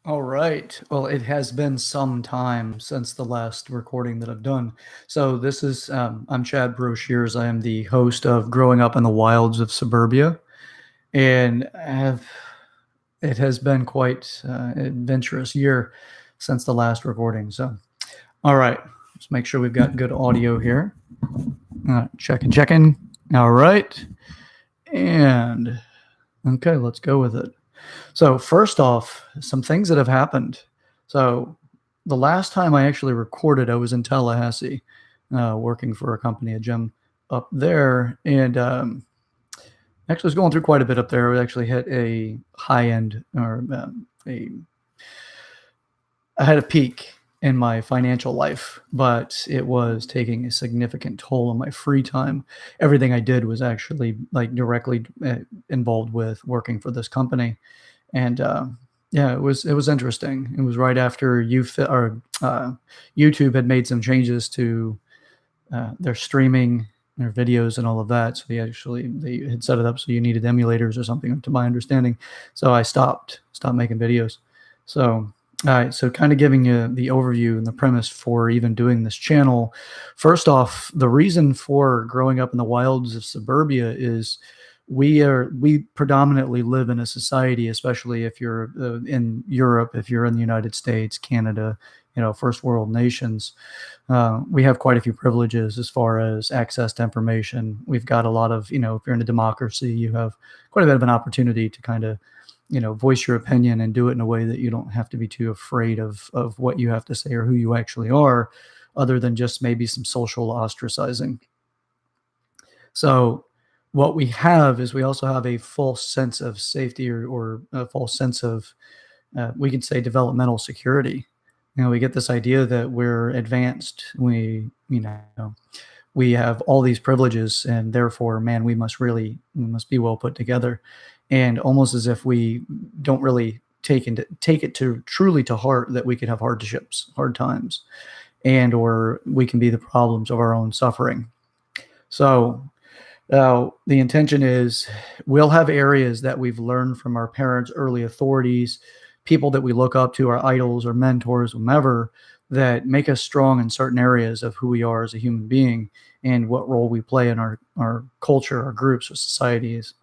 All right. Well, it has been some time since the last recording that I've done. So this is I'm Chad Broshears. I am the host of Growing Up in the Wilds of Suburbia, and it has been quite adventurous year since the last recording. So, all right, let's make sure we've got good audio here. Checking. All right, and okay, let's go with it. So first off, some things that have happened. So the last time I actually recorded, I was in Tallahassee, working for a company, a gym up there, and actually was going through quite a bit up there. We actually hit a high end or a I had a peak in my financial life, but it was taking a significant toll on my free time. Everything I did was actually like directly involved with working for this company, and yeah, it was interesting. It was right after YouTube had made some changes to their streaming, their videos, and all of that. So they had set it up so you needed emulators or something, to my understanding. So I stopped making videos. So all right, so kind of giving you the overview and the premise for even doing this channel. First off, the reason for growing up in the wilds of suburbia is we predominantly live in a society, especially if you're in Europe, if you're in the United States, Canada, first world nations. We have quite a few privileges as far as access to information. We've got a lot of, if you're in a democracy, you have quite a bit of an opportunity to kind of voice your opinion and do it in a way that you don't have to be too afraid of what you have to say or who you actually are, other than just maybe some social ostracizing. So what we have is we also have a false sense of safety, or a false sense of, we could say, developmental security. We get this idea that we're advanced. We have all these privileges, and therefore, man, we must be well put together, and almost as if we don't really take it to truly to heart that we could have hardships, hard times, and or we can be the problems of our own suffering. So the intention is we'll have areas that we've learned from our parents, early authorities, people that we look up to, our idols or mentors, whomever, that make us strong in certain areas of who we are as a human being and what role we play in our culture, our groups, or societies.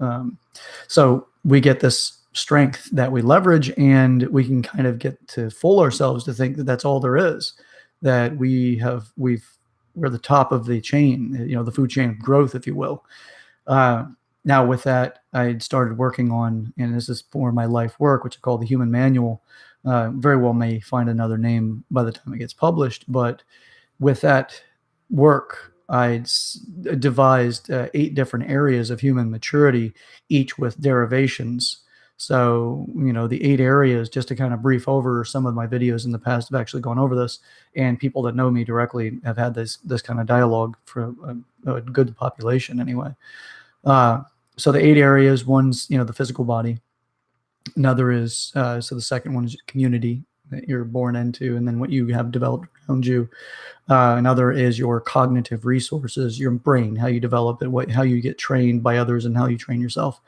So we get this strength that we leverage, and we can kind of get to fool ourselves to think that that's all there is, that we're the top of the chain, the food chain of growth, if you will. Now, with that, I started working on, and this is for my life work, which I call the Human Manual. Very well may find another name by the time it gets published, but with that work, I devised 8 different areas of human maturity, each with derivations. So, the 8 areas, just to kind of brief over, some of my videos in the past have actually gone over this, and people that know me directly have had this kind of dialogue for a good population anyway. So the 8 areas, one's, the physical body. Another is, so the second one is community that you're born into, and then what you have developed around you. Another is your cognitive resources, your brain, how you develop it, how you get trained by others, and how you train yourself.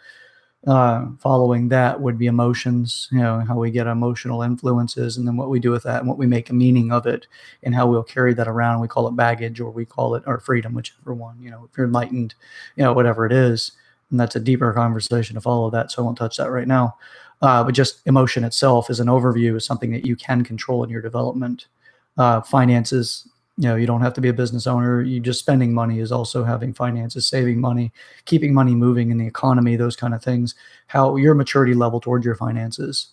Following that would be emotions, how we get emotional influences, and then what we do with that and what we make a meaning of it, and how we'll carry that around. We call it baggage, or we call it our freedom, whichever one, if you're enlightened, whatever it is. And that's a deeper conversation to follow that, so I won't touch that right now. But just emotion itself as an overview is something that you can control in your development. Finances, you don't have to be a business owner. You just spending money is also having finances, saving money, keeping money moving in the economy, those kind of things. How your maturity level toward your finances.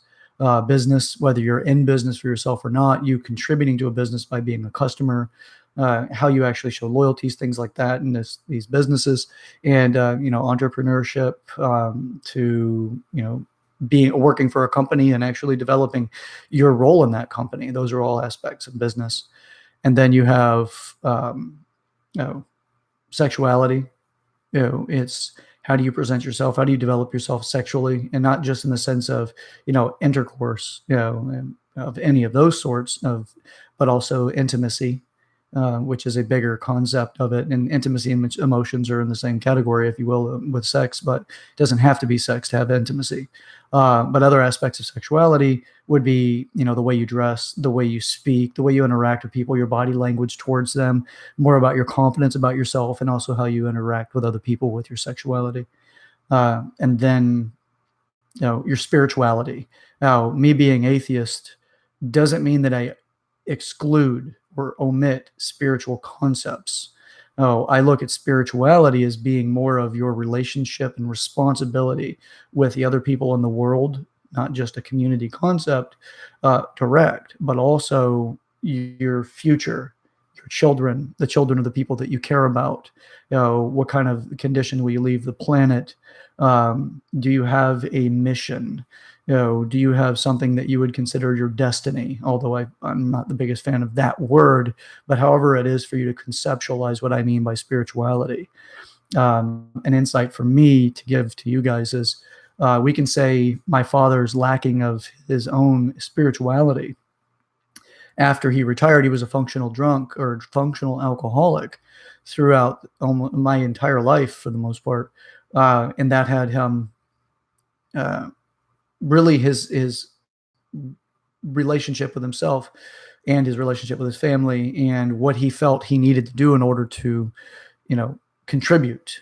Business, whether you're in business for yourself or not, you contributing to a business by being a customer, how you actually show loyalties, things like that in these businesses, and entrepreneurship, to being working for a company and actually developing your role in that company. Those are all aspects of business. And then you have sexuality. It's how do you present yourself? How do you develop yourself sexually, and not just in the sense of intercourse, of any of those sorts of, but also intimacy. which is a bigger concept of it. And intimacy and emotions are in the same category, if you will, with sex, but it doesn't have to be sex to have intimacy. But other aspects of sexuality would be, the way you dress, the way you speak, the way you interact with people, your body language towards them, more about your confidence about yourself, and also how you interact with other people with your sexuality. And then, your spirituality. Now, me being atheist doesn't mean that I exclude or omit spiritual concepts. No, I look at spirituality as being more of your relationship and responsibility with the other people in the world, not just a community concept, direct, but also your future, your children, the children of the people that you care about. What kind of condition will you leave the planet? Do you have a mission? Do you have something that you would consider your destiny? Although I'm not the biggest fan of that word, but however it is for you to conceptualize what I mean by spirituality. An insight for me to give to you guys is we can say my father's lacking of his own spirituality. After he retired, he was a functional drunk or functional alcoholic throughout my entire life for the most part. And that had him really his relationship with himself and his relationship with his family and what he felt he needed to do in order to, contribute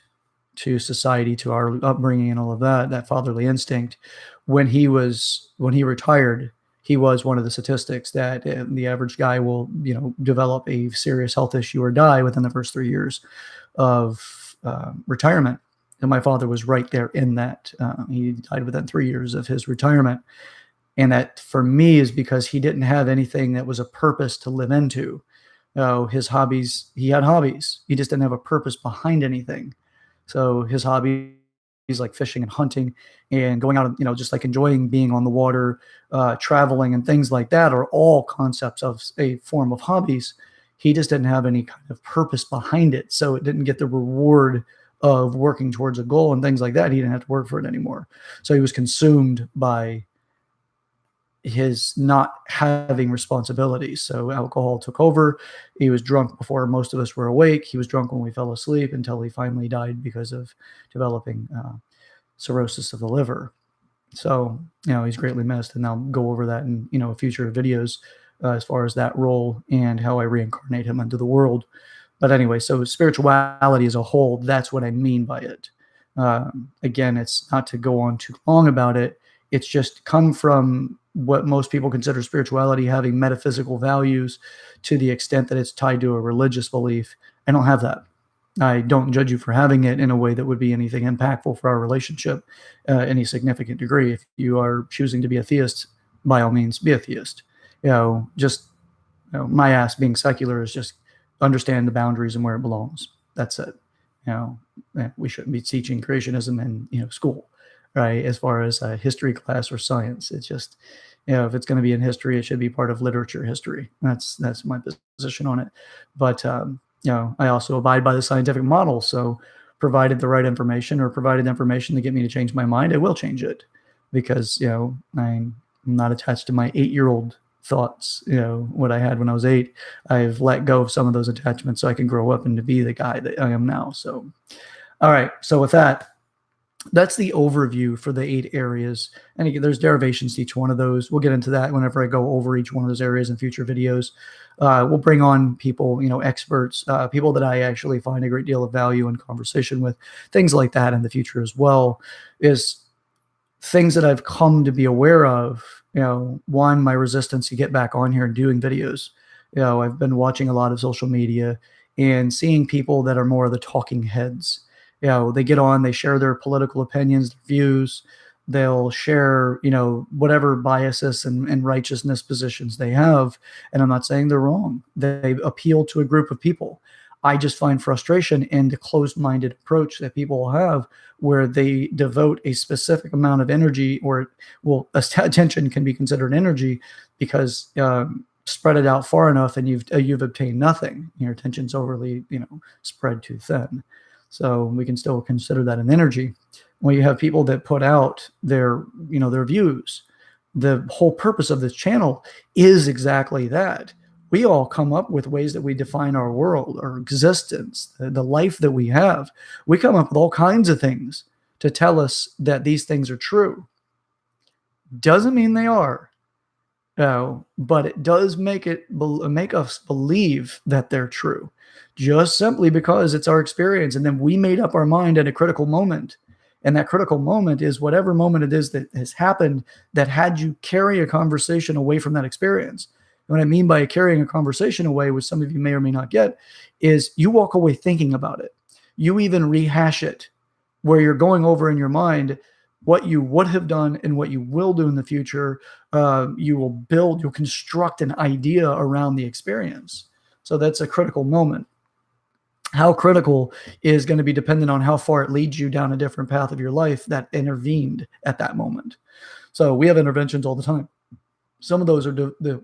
to society, to our upbringing and all of that fatherly instinct. When he retired, he was one of the statistics that the average guy will, develop a serious health issue or die within the first 3 years of retirement. And my father was right there in that. He died within 3 years of his retirement. And that for me is because he didn't have anything that was a purpose to live into. His hobbies, he had hobbies. He just didn't have a purpose behind anything. So his hobbies like fishing and hunting and going out, just like enjoying being on the water, traveling and things like that are all concepts of a form of hobbies. He just didn't have any kind of purpose behind it. So it didn't get the reward of working towards a goal and things like that. He didn't have to work for it anymore. So he was consumed by his not having responsibilities. So alcohol took over. He was drunk before most of us were awake. He was drunk when we fell asleep until he finally died because of developing cirrhosis of the liver. So, he's greatly missed, and I'll go over that in, future videos as far as that role and how I reincarnate him into the world. But anyway, so spirituality as a whole, that's what I mean by it. Again, it's not to go on too long about it. It's just come from what most people consider spirituality having metaphysical values to the extent that it's tied to a religious belief. I don't have that. I don't judge you for having it in a way that would be anything impactful for our relationship, any significant degree. If you are choosing to be a theist, by all means, be a theist. Just my ass being secular is just understand the boundaries and where it belongs. That's it. We shouldn't be teaching creationism in school, right? As far as a history class or science, it's just, if it's going to be in history, it should be part of literature history. That's my position on it. But I also abide by the scientific model. So provided the right information or provided information to get me to change my mind, I will change it because, I'm not attached to my 8-year-old thoughts, what I had when I was 8. I've let go of some of those attachments so I can grow up and to be the guy that I am now. So, all right. So with that, that's the overview for the 8 areas. And again, there's derivations to each one of those. We'll get into that whenever I go over each one of those areas in future videos. We'll bring on people, experts, people that I actually find a great deal of value in conversation with, things like that in the future as well, is things that I've come to be aware of. One, my resistance to get back on here and doing videos. I've been watching a lot of social media and seeing people that are more of the talking heads. They get on, they share their political opinions, their views. They'll share, whatever biases and righteousness positions they have. And I'm not saying they're wrong. They appeal to a group of people. I just find frustration in the closed-minded approach that people have where they devote a specific amount of energy attention can be considered energy because spread it out far enough and you've obtained nothing. Your attention's overly, spread too thin. So we can still consider that an energy. When you have people that put out their views, the whole purpose of this channel is exactly that. We all come up with ways that we define our world, our existence, the life that we have. We come up with all kinds of things to tell us that these things are true. Doesn't mean they are. But it does make us believe that they're true, just simply because it's our experience, and then we made up our mind at a critical moment, and that critical moment is whatever moment it is that has happened that had you carry a conversation away from that experience. And what I mean by carrying a conversation away, which some of you may or may not get, is you walk away thinking about it. You even rehash it, where you're going over in your mind what you would have done and what you will do in the future. You'll construct an idea around the experience. So that's a critical moment. How critical is going to be dependent on how far it leads you down a different path of your life that intervened at that moment. So we have interventions all the time. Some of those are the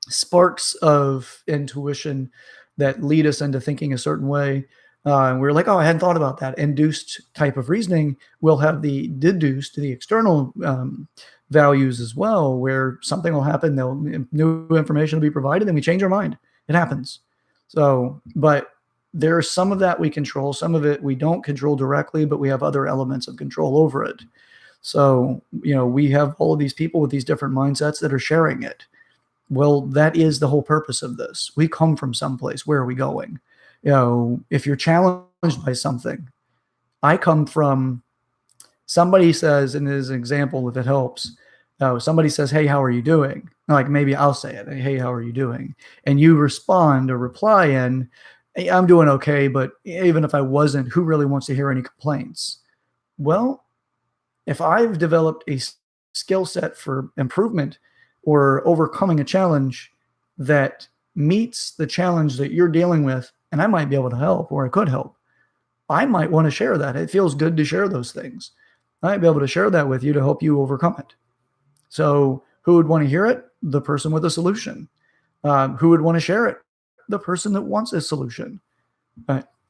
sparks of intuition that lead us into thinking a certain way. And we're like, oh, I hadn't thought about that. Induced type of reasoning will have the deduced, the external values as well, where something will happen, new information will be provided, and we change our mind. It happens. So, but there's some of that we control, some of it we don't control directly, but we have other elements of control over it. So, we have all of these people with these different mindsets that are sharing it. Well, that is the whole purpose of this. We come from someplace. Where are we going? If you're challenged by something, I come from, somebody says, and as an example, if it helps, somebody says, hey, how are you doing? Like, maybe I'll say it, hey, how are you doing? And you respond or reply in, hey, I'm doing okay, but even if I wasn't, who really wants to hear any complaints? Well, if I've developed a skill set for improvement or overcoming a challenge that meets the challenge that you're dealing with, and I might be able to help, or I could help, I might want to share that. It feels good to share those things. I might be able to share that with you to help you overcome it. So who would want to hear it? The person with a solution. Who would want to share it? The person that wants a solution.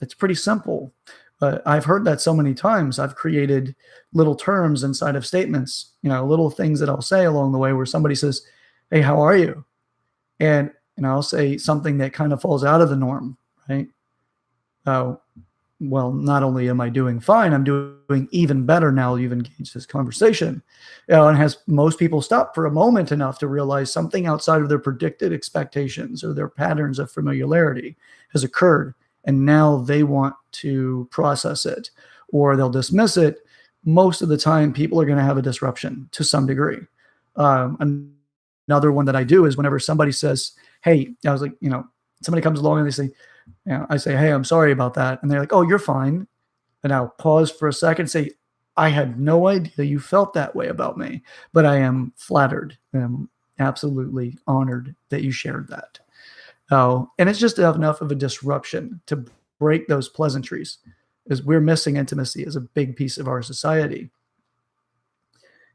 It's pretty simple. I've heard that so many times. I've created little terms inside of statements, little things that I'll say along the way where somebody says, hey, how are you? And I'll say something that kind of falls out of the norm, right? Well, not only am I doing fine, I'm doing even better now you've engaged this conversation. And has most people stop for a moment enough to realize something outside of their predicted expectations or their patterns of familiarity has occurred, and now they want to process it, or they'll dismiss it. Most of the time, people are going to have a disruption to some degree. Another one that I do is whenever somebody says, hey, I was like, somebody comes along and they say, I say, hey, I'm sorry about that. And they're like, oh, you're fine. And I'll pause for a second and say, I had no idea you felt that way about me, but I am flattered. I'm absolutely honored that you shared that. And it's just enough of a disruption to break those pleasantries, because we're missing intimacy as a big piece of our society.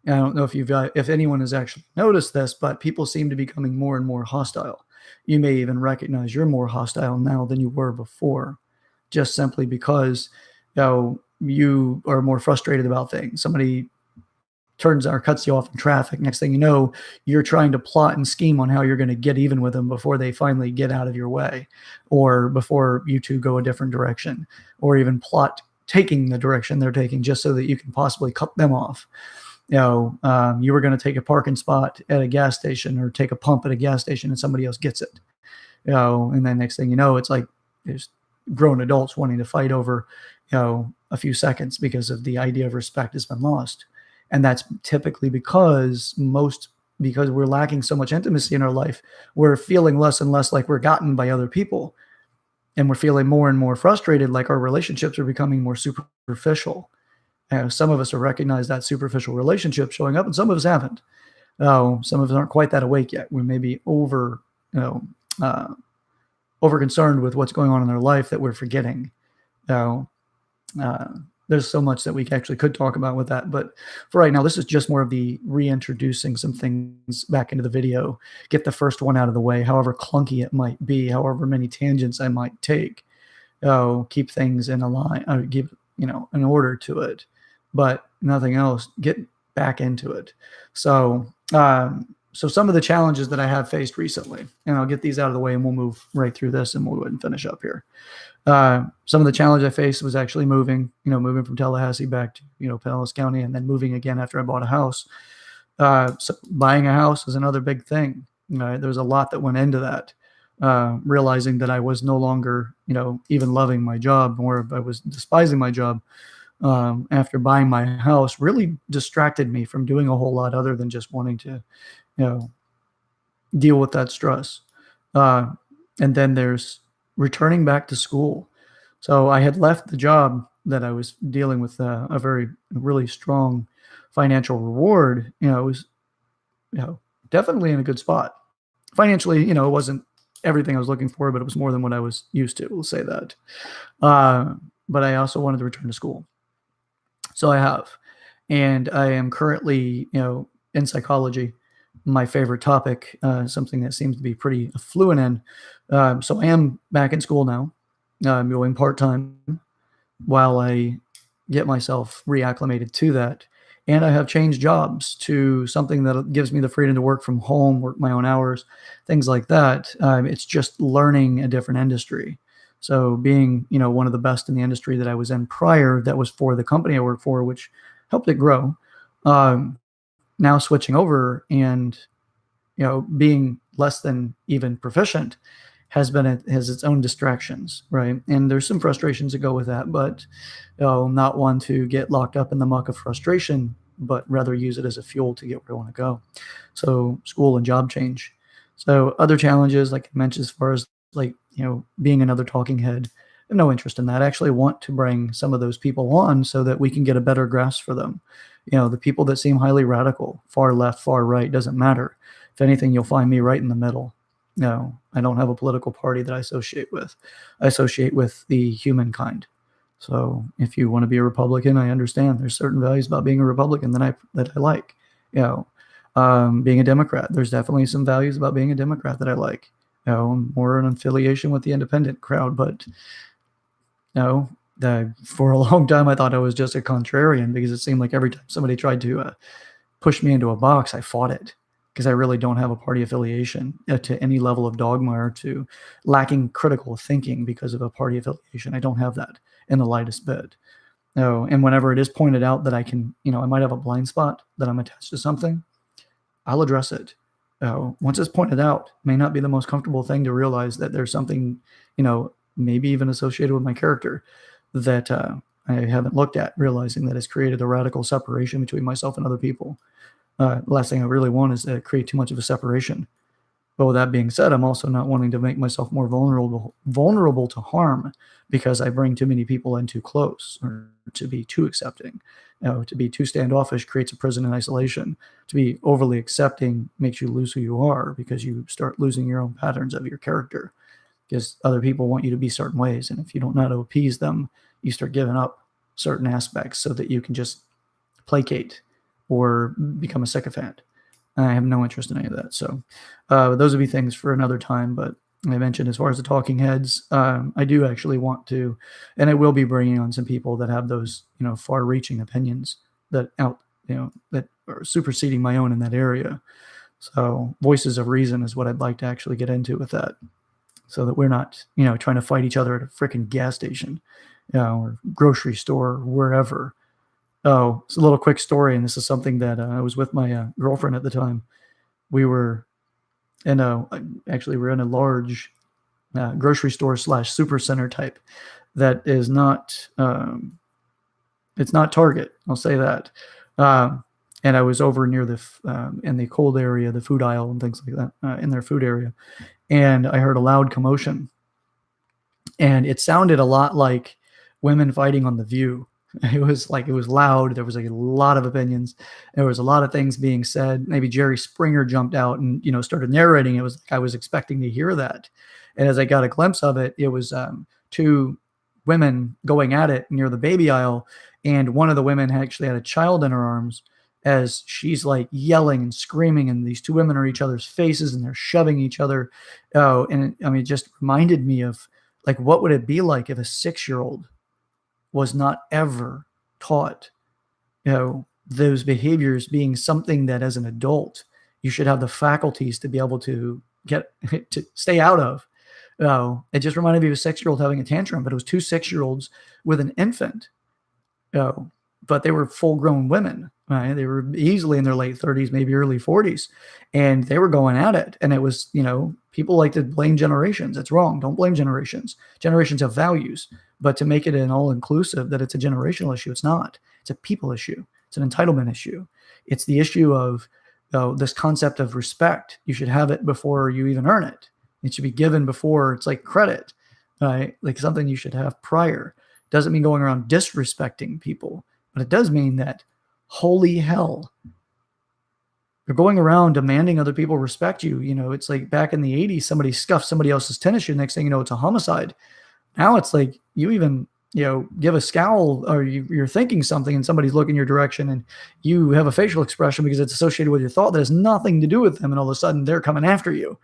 And I don't know if anyone has actually noticed this, but people seem to be becoming more and more hostile. You may even recognize you're more hostile now than you were before, just simply because you are more frustrated about things. Somebody turns or cuts you off in traffic. Next thing you know, you're trying to plot and scheme on how you're going to get even with them before they finally get out of your way, or before you two go a different direction, or even plot taking the direction they're taking just so that you can possibly cut them off. You were going to take a parking spot at a gas station or take a pump at a gas station, and somebody else gets it. And then next thing you know, it's like there's grown adults wanting to fight over, a few seconds because of the idea of respect has been lost. And that's typically because we're lacking so much intimacy in our life, we're feeling less and less like we're gotten by other people. And we're feeling more and more frustrated, like our relationships are becoming more superficial. Some of us have recognized that superficial relationship showing up, and some of us haven't. Some of us aren't quite that awake yet. We may be over concerned with what's going on in their life that we're forgetting. There's so much that we actually could talk about with that. But for right now, this is just more of the reintroducing some things back into the video. Get the first one out of the way, however clunky it might be, however many tangents I might take. Keep things in a line, give an order to it, but nothing else. Get back into it. So so some of the challenges that I have faced recently, and I'll get these out of the way and we'll move right through this and we'll go ahead and finish up here. Some of the challenge I faced was actually moving from Tallahassee back to, Pinellas County, and then moving again after I bought a house. So buying a house is another big thing. There's a lot that went into that. Realizing that I was no longer, even loving my job, or I was despising my job, after buying my house, really distracted me from doing a whole lot other than just wanting to, you know, deal with that stress. Uh, and then there's returning back to school. So I had left the job that I was dealing with, a very really strong financial reward. It was, definitely in a good spot financially. It wasn't everything I was looking for, but it was more than what I was used to. We'll say that. But I also wanted to return to school. So I have, and I am currently, in psychology, my favorite topic, something that seems to be pretty fluent in. So I am back in school now. I'm going part time while I get myself reacclimated to that. And I have changed jobs to something that gives me the freedom to work from home, work my own hours, things like that. It's just learning a different industry. So being, one of the best in the industry that I was in prior, that was for the company I work for, which helped it grow. Now switching over and, being less than even proficient has its own distractions, right? And there's some frustrations that go with that, but not one to get locked up in the muck of frustration, but rather use it as a fuel to get where I want to go. So school and job change. So other challenges, like I mentioned, as far as like, being another talking head, I have no interest in that. I actually want to bring some of those people on so that we can get a better grasp for them. The people that seem highly radical, far left, far right, doesn't matter. If anything, you'll find me right in the middle. No, I don't have a political party that I associate with. I associate with the humankind. So if you want to be a Republican, I understand there's certain values about being a Republican that I like. Being a Democrat, there's definitely some values about being a Democrat that I like. I'm more an affiliation with the independent crowd, but for a long time I thought I was just a contrarian, because it seemed like every time somebody tried to push me into a box, I fought it, because I really don't have a party affiliation to any level of dogma, or to lacking critical thinking because of a party affiliation. I don't have that in the lightest bit. And whenever it is pointed out that I can, I might have a blind spot, that I'm attached to something, I'll address it. Once it's pointed out, it may not be the most comfortable thing to realize that there's something, maybe even associated with my character that I haven't looked at, realizing that it's created a radical separation between myself and other people. The last thing I really want is to create too much of a separation. But with that being said, I'm also not wanting to make myself more vulnerable to harm, because I bring too many people in too close, or to be too accepting. To be too standoffish creates a prison in isolation. To be overly accepting makes you lose who you are, because you start losing your own patterns of your character, because other people want you to be certain ways. And if you don't know how to appease them, you start giving up certain aspects so that you can just placate or become a sycophant. I have no interest in any of that. So those would be things for another time. But I mentioned, as far as the talking heads, I do actually want to, and I will be bringing on some people that have those, far-reaching opinions that that are superseding my own in that area. So voices of reason is what I'd like to actually get into with that, so that we're not, trying to fight each other at a freaking gas station, or grocery store, or wherever. Oh, it's a little quick story, and this is something that I was with my girlfriend at the time. We were we're in a large grocery store / super center type that is not, it's not Target, I'll say that. And I was over near in the cold area, the food aisle and things like that, in their food area, and I heard a loud commotion, and it sounded a lot like women fighting on The View. It was loud. There was a lot of opinions. There was a lot of things being said. Maybe Jerry Springer jumped out and, started narrating. It was like I was expecting to hear that. And as I got a glimpse of it, it was two women going at it near the baby aisle. And one of the women actually had a child in her arms, as she's like yelling and screaming. And these two women are each other's faces, and they're shoving each other. Oh, and it just reminded me of, like, what would it be like if a 6-year-old was not ever taught, those behaviors being something that, as an adult, you should have the faculties to be able to get to stay out of. It just reminded me of a 6-year-old having a tantrum, but it was 2 6-year-olds with an infant. Oh, but they were full-grown women, right? They were easily in their late 30s, maybe early 40s, and they were going at it. And it was, people like to blame generations. It's wrong. Don't blame generations. Generations have values, but to make it an all-inclusive that it's a generational issue, it's not. It's a people issue. It's an entitlement issue. It's the issue of this concept of respect. You should have it before you even earn it. It should be given before it's like credit, right? Like something you should have prior. Doesn't mean going around disrespecting people, but it does mean that, holy hell, you're going around demanding other people respect you. It's like back in the 80s, somebody scuffed somebody else's tennis shoe. Next thing you know, it's a homicide. Now it's like you even, give a scowl or you're thinking something and somebody's looking your direction and you have a facial expression because it's associated with your thought that has nothing to do with them. And all of a sudden they're coming after you.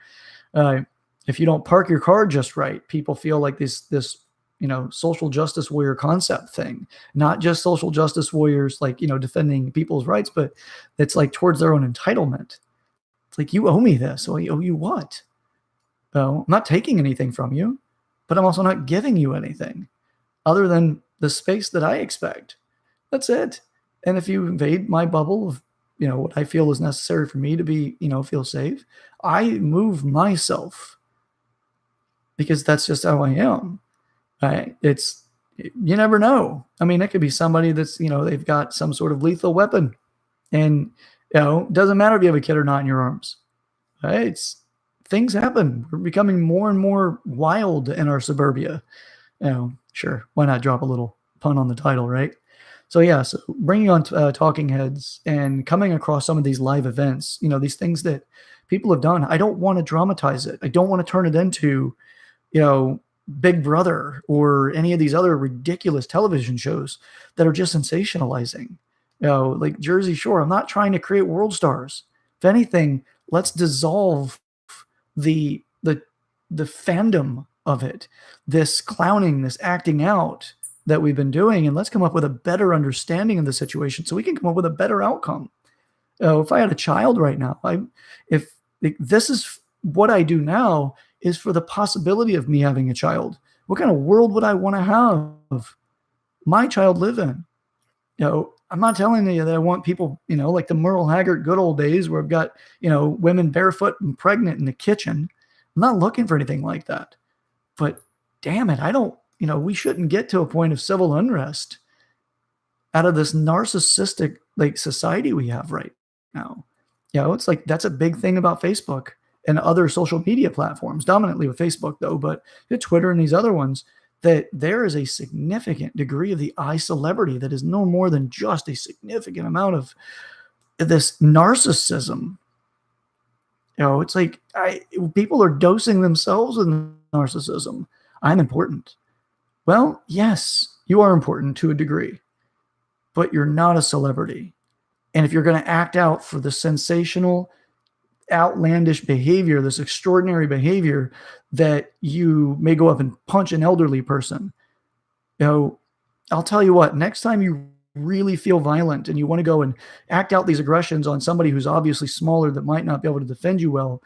If you don't park your car just right, people feel like this social justice warrior concept thing, not just social justice warriors, like, defending people's rights, but it's like towards their own entitlement. It's like, you owe me this. Well, I owe you what? Well, I'm not taking anything from you, but I'm also not giving you anything other than the space that I expect. That's it. And if you invade my bubble of, what I feel is necessary for me to be, feel safe, I move myself because that's just how I am. You never know. I mean, it could be somebody that's, they've got some sort of lethal weapon and, doesn't matter if you have a kid or not in your arms. Right? Things happen. We're becoming more and more wild in our suburbia. Sure. Why not drop a little pun on the title, right? So bringing on talking heads and coming across some of these live events, these things that people have done. I don't want to dramatize it. I don't want to turn it into, Big Brother or any of these other ridiculous television shows that are just sensationalizing, like Jersey Shore. I'm not trying to create world stars. If anything, let's dissolve the fandom of it, this clowning, this acting out that we've been doing, and let's come up with a better understanding of the situation so we can come up with a better outcome. If I had a child right now, if this is what I do now is for the possibility of me having a child, what kind of world would I want to have my child live in? I'm not telling you that I want people, like the Merle Haggard good old days where I've got, women barefoot and pregnant in the kitchen. I'm not looking for anything like that. But damn it, we shouldn't get to a point of civil unrest out of this narcissistic like society we have right now. It's like that's a big thing about Facebook and other social media platforms, dominantly with Facebook though, but Twitter and these other ones, that there is a significant degree of the I celebrity that is no more than just a significant amount of this narcissism. It's like people are dosing themselves with narcissism. I'm important. Well, yes, you are important to a degree, but you're not a celebrity. And if you're going to act out for the sensational, outlandish behavior, this extraordinary behavior that you may go up and punch an elderly person, I'll tell you what, next time you really feel violent and you want to go and act out these aggressions on somebody who's obviously smaller that might not be able to defend you well,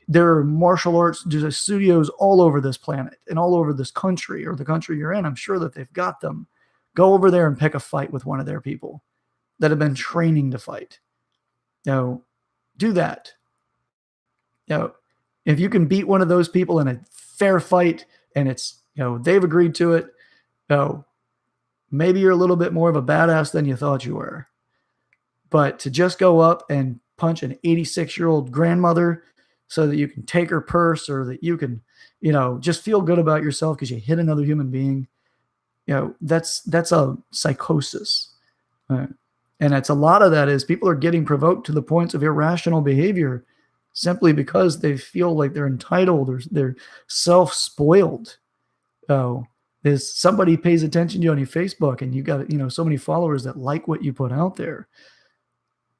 there are martial arts studios all over this planet and all over this country or the country you're in. I'm sure that they've got them. Go over there and pick a fight with one of their people that have been training to fight. Do that. If you can beat one of those people in a fair fight and it's, they've agreed to it, maybe you're a little bit more of a badass than you thought you were. But to just go up and punch an 86-year-old grandmother so that you can take her purse or that you can, just feel good about yourself because you hit another human being, that's a psychosis. And it's a lot of that is people are getting provoked to the points of irrational behavior simply because they feel like they're entitled or they're self-spoiled. Is somebody pays attention to you on your Facebook and you got, so many followers that like what you put out there.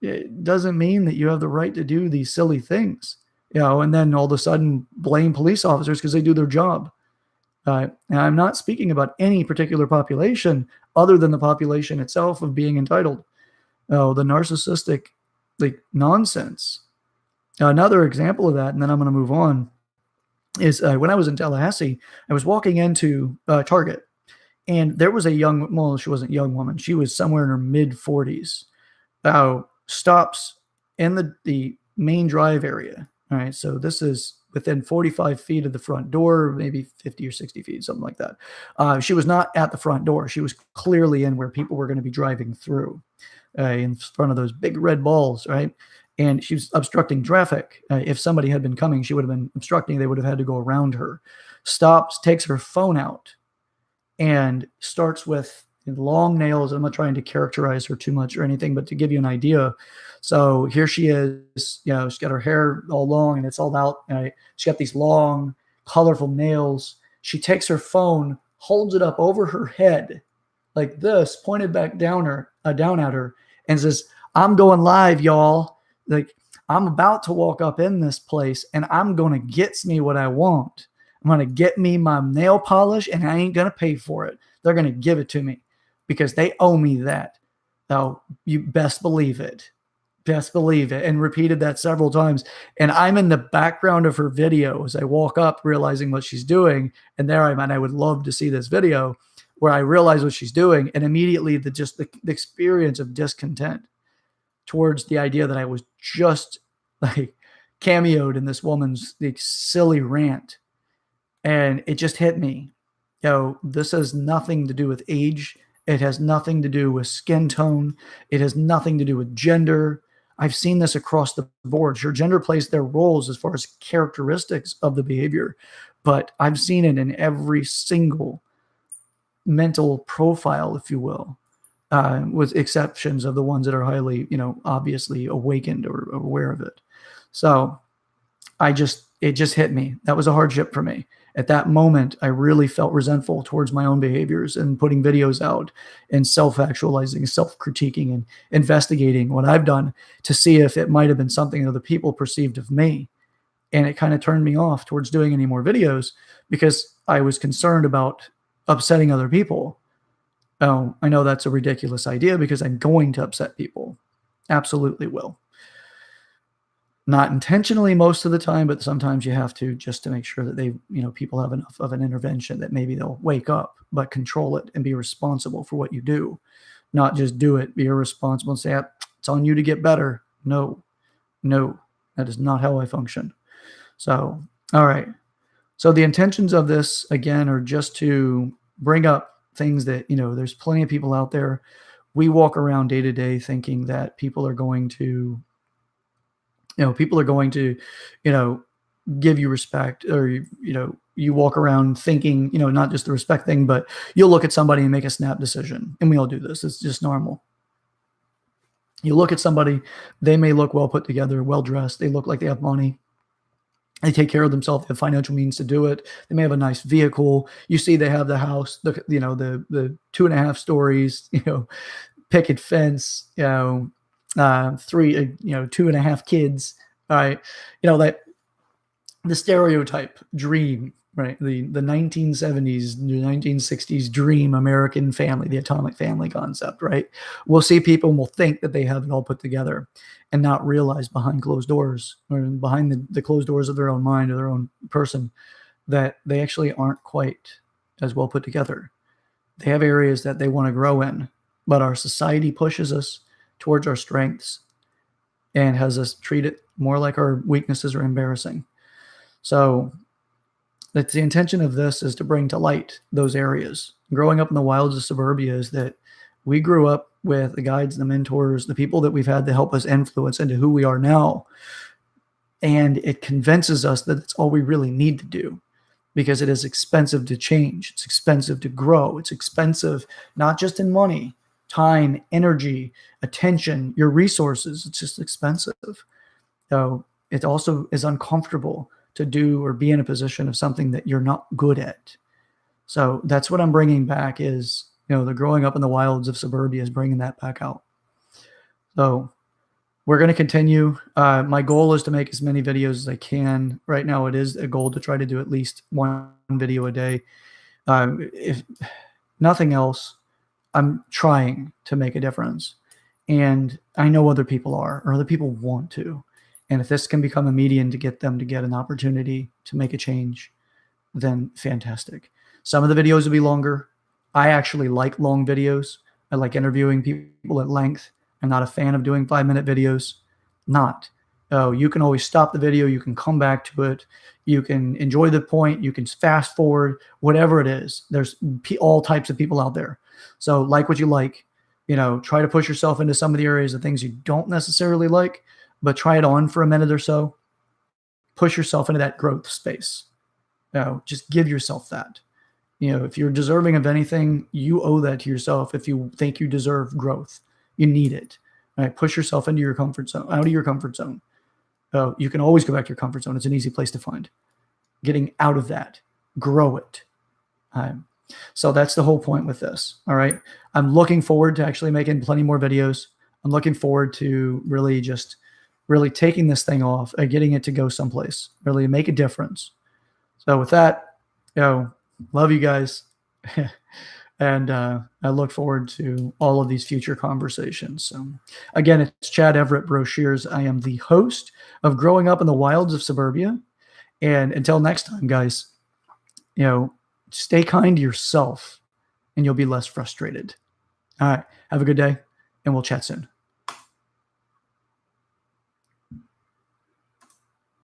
It doesn't mean that you have the right to do these silly things, and then all of a sudden blame police officers because they do their job. And I'm not speaking about any particular population other than the population itself of being entitled. The narcissistic, like nonsense Another example of that, and then I'm going to move on, is when I was in Tallahassee, I was walking into Target, and there was a young, well, she wasn't a young woman. She was somewhere in her mid 40s. Stops in the main drive area. All right. So this is within 45 feet of the front door, maybe 50 or 60 feet, something like that. She was not at the front door. She was clearly in where people were going to be driving through in front of those big red balls, right? And she was obstructing traffic. If somebody had been coming, she would have been obstructing. They would have had to go around her. Stops, takes her phone out, and starts with long nails. I'm not trying to characterize her too much or anything, but to give you an idea. So here she is, she's got her hair all long and it's all out. Right? She's got these long, colorful nails. She takes her phone, holds it up over her head like this, pointed back down at her, and says, "I'm going live, y'all. Like, I'm about to walk up in this place and I'm going to get me what I want. I'm going to get me my nail polish and I ain't going to pay for it. They're going to give it to me because they owe me that." Now, you best believe it. Best believe it. And repeated that several times. And I'm in the background of her video as I walk up, realizing what she's doing. And there I'm at. I would love to see this video where I realize what she's doing. And immediately the experience of discontent towards the idea that I was just like cameoed in this woman's silly rant. And it just hit me. This has nothing to do with age. It has nothing to do with skin tone. It has nothing to do with gender. I've seen this across the board. Sure, gender plays their roles as far as characteristics of the behavior, but I've seen it in every single mental profile, if you will, with exceptions of the ones that are highly, obviously awakened or aware of it. So it just hit me. That was a hardship for me. At that moment, I really felt resentful towards my own behaviors and putting videos out and self-actualizing, self-critiquing, and investigating what I've done to see if it might have been something other people perceived of me. And it kind of turned me off towards doing any more videos because I was concerned about upsetting other people. Oh, I know that's a ridiculous idea because I'm going to upset people. Absolutely will. Not intentionally most of the time, but sometimes you have to, just to make sure that people have enough of an intervention that maybe they'll wake up, but control it and be responsible for what you do. Not just do it, be irresponsible and say, it's on you to get better. No, that is not how I function. So, all right. So the intentions of this, again, are just to bring up things that, there's plenty of people out there. We walk around day to day thinking that people are going to give you respect, or, you walk around thinking, not just the respect thing, but you'll look at somebody and make a snap decision. And we all do this. It's just normal. You look at somebody, they may look well put together, well dressed. They look like they have money. They take care of themselves. They have financial means to do it. They may have a nice vehicle. You see, they have the house, the 2.5 stories, picket fence, 2.5 kids. All right. That the stereotype dream, right? The 1970s, the 1960s dream American family, the atomic family concept, right? We'll see people and we'll think that they have it all put together and not realize behind closed doors, or behind the closed doors of their own mind or their own person, that they actually aren't quite as well put together. They have areas that they want to grow in, but our society pushes us towards our strengths and has us treat it more like our weaknesses are embarrassing. So that's the intention of this, is to bring to light those areas. Growing up in the wilds of suburbia is that we grew up with the guides, the mentors, the people that we've had to help us influence into who we are now. And it convinces us that it's all we really need to do, because it is expensive to change. It's expensive to grow. It's expensive, not just in money, time, energy, attention, your resources. It's just expensive. So it also is uncomfortable to do or be in a position of something that you're not good at. So that's what I'm bringing back, is, the growing up in the wilds of suburbia is bringing that back out. So we're going to continue. My goal is to make as many videos as I can. Right now, it is a goal to try to do at least one video a day. If nothing else, I'm trying to make a difference. And I know other people are, or other people want to. And if this can become a median to get them to get an opportunity to make a change, then fantastic. Some of the videos will be longer. I actually like long videos. I like interviewing people at length. I'm not a fan of doing 5-minute videos. Not. Oh, you can always stop the video. You can come back to it. You can enjoy the point. You can fast forward, whatever it is. There's all types of people out there. So like what you like. Try to push yourself into some of the areas of things you don't necessarily like, but try it on for a minute or so. Push yourself into that growth space. Just give yourself that. If you're deserving of anything, you owe that to yourself. If you think you deserve growth, you need it. Right? Push yourself into your comfort zone, out of your comfort zone. You can always go back to your comfort zone. It's an easy place to find. Getting out of that, grow it. So that's the whole point with this. All right. I'm looking forward to actually making plenty more videos. I'm looking forward to really taking this thing off and getting it to go someplace, really make a difference. So with that, love you guys. And I look forward to all of these future conversations. So again, it's Chad Everett Brochures. I am the host of Growing Up in the Wilds of Suburbia. And until next time, guys, stay kind to yourself and you'll be less frustrated. All right. Have a good day and we'll chat soon.